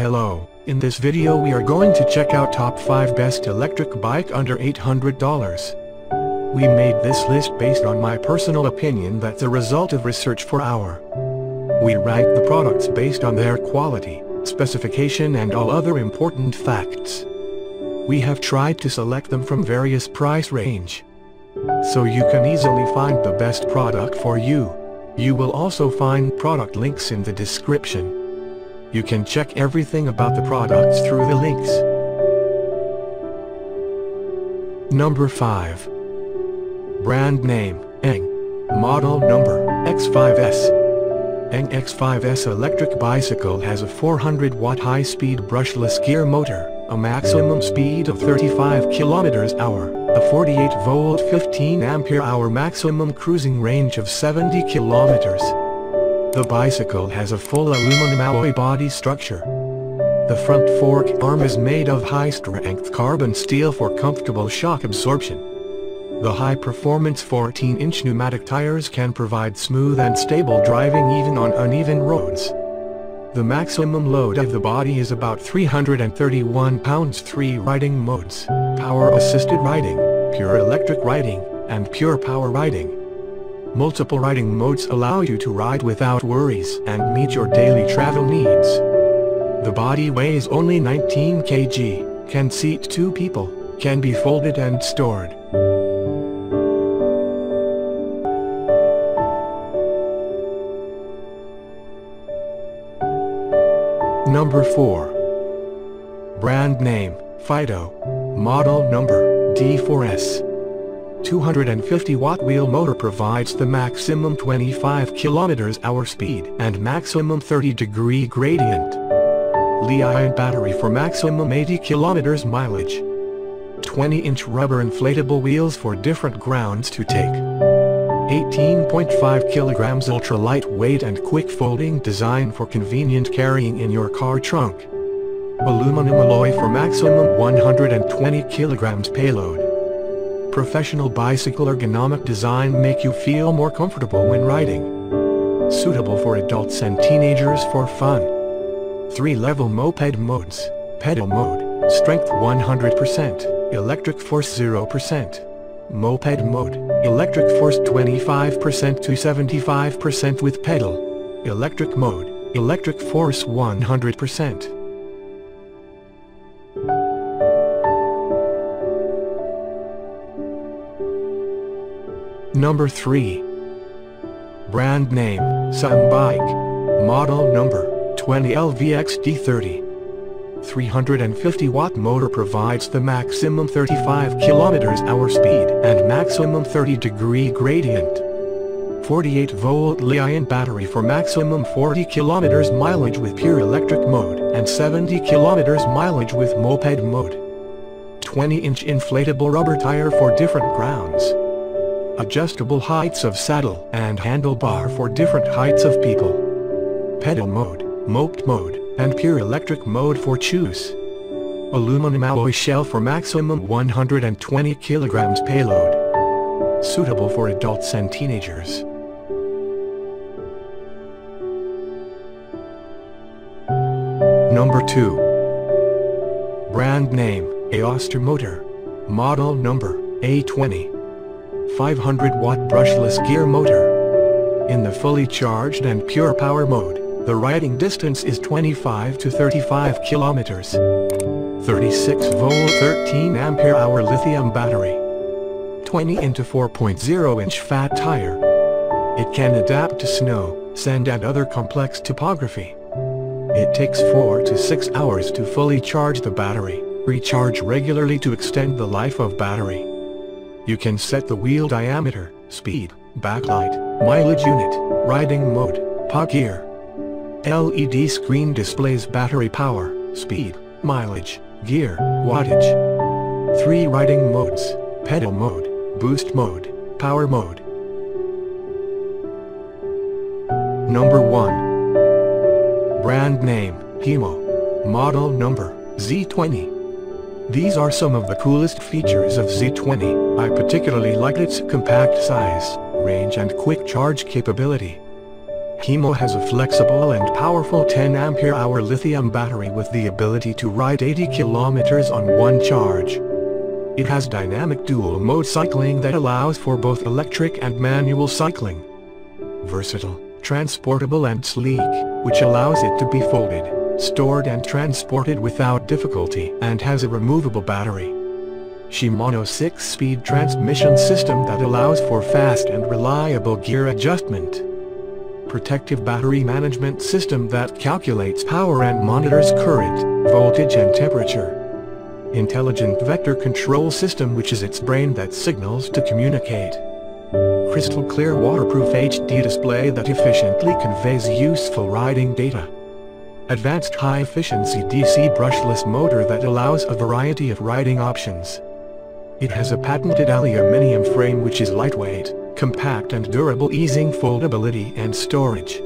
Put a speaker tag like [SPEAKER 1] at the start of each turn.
[SPEAKER 1] Hello, in this video we are going to check out top 5 best electric bike under $800. We made this list based on my personal opinion that's the result of research for our. We rank the products based on their quality, specification and all other important facts. We have tried to select them from various price range, so you can easily find the best product for you. You will also find product links in the description. You can check everything about the products through the links. Number 5. Brand name, Eng. Model number, X5S. Eng X5S electric bicycle has a 400-watt high-speed brushless gear motor, a maximum speed of 35 km/h, a 48-volt 15-ampere-hour maximum cruising range of 70 km. The bicycle has a full aluminum alloy body structure. The front fork arm is made of high-strength carbon steel for comfortable shock absorption. The high-performance 14-inch pneumatic tires can provide smooth and stable driving even on uneven roads. The maximum load of the body is about 331 pounds. 3 riding modes: power-assisted riding, pure electric riding, and pure power riding. Multiple riding modes allow you to ride without worries and meet your daily travel needs. The body weighs only 19 kg, can seat 2 people, can be folded and stored. Number 4. Brand name, Fido. Model number, D4S. 250-watt wheel motor provides the maximum 25 km/h speed and maximum 30-degree gradient. Li-ion battery for maximum 80 km mileage. 20-inch rubber inflatable wheels for different grounds to take. 18.5 kg ultra lightweight and quick folding design for convenient carrying in your car trunk. Aluminum alloy for maximum 120 kg payload. Professional bicycle ergonomic design make you feel more comfortable when riding. Suitable for adults and teenagers for fun. 3-level moped modes: pedal mode, strength 100%, electric force 0%. Moped mode, electric force 25% to 75% with pedal. Electric mode, electric force 100%. Number 3. Brand name, Some Bike. Model number, 20LVXD30. 350-watt motor provides the maximum 35 km/h speed and maximum 30-degree gradient. 48-volt Li-ion battery for maximum 40 km mileage with pure electric mode and 70 km mileage with moped mode. 20-inch inflatable rubber tire for different grounds. Adjustable heights of saddle and handlebar for different heights of people. Pedal mode, moped mode, and pure electric mode for choose. Aluminum alloy shell for maximum 120 kg payload. Suitable for adults and teenagers. Number 2. Brand name, aoster motor. Model number, A20. 500-watt brushless gear motor. In the fully charged and pure power mode, the riding distance is 25 to 35 km. 36-volt 13-ampere-hour lithium battery. 20 into 4.0-inch fat tire. It can adapt to snow, sand and other complex topography. It takes 4 to 6 hours to fully charge the battery. Recharge regularly to extend the life of battery. You can set the wheel diameter, speed, backlight, mileage unit, riding mode, PA gear. LED screen displays battery power, speed, mileage, gear, wattage. 3 riding modes: pedal mode, boost mode, power mode. Number 1. Brand name, Hemo. Model number, Z20. These are some of the coolest features of Z20. I particularly like its compact size, range and quick charge capability. Hemo has a flexible and powerful 10 ampere-hour lithium battery with the ability to ride 80 kilometers on one charge. It has dynamic dual-mode cycling that allows for both electric and manual cycling. Versatile, transportable and sleek, which allows it to be folded, stored and transported without difficulty, and has a removable battery. Shimano 6-speed transmission system that allows for fast and reliable gear adjustment. Protective battery management system that calculates power and monitors current, voltage and temperature. Intelligent vector control system, which is its brain that signals to communicate. Crystal clear waterproof HD display that efficiently conveys useful riding data. Advanced high-efficiency DC brushless motor that allows a variety of riding options. It has a patented aluminium frame which is lightweight, compact and durable, easing foldability and storage.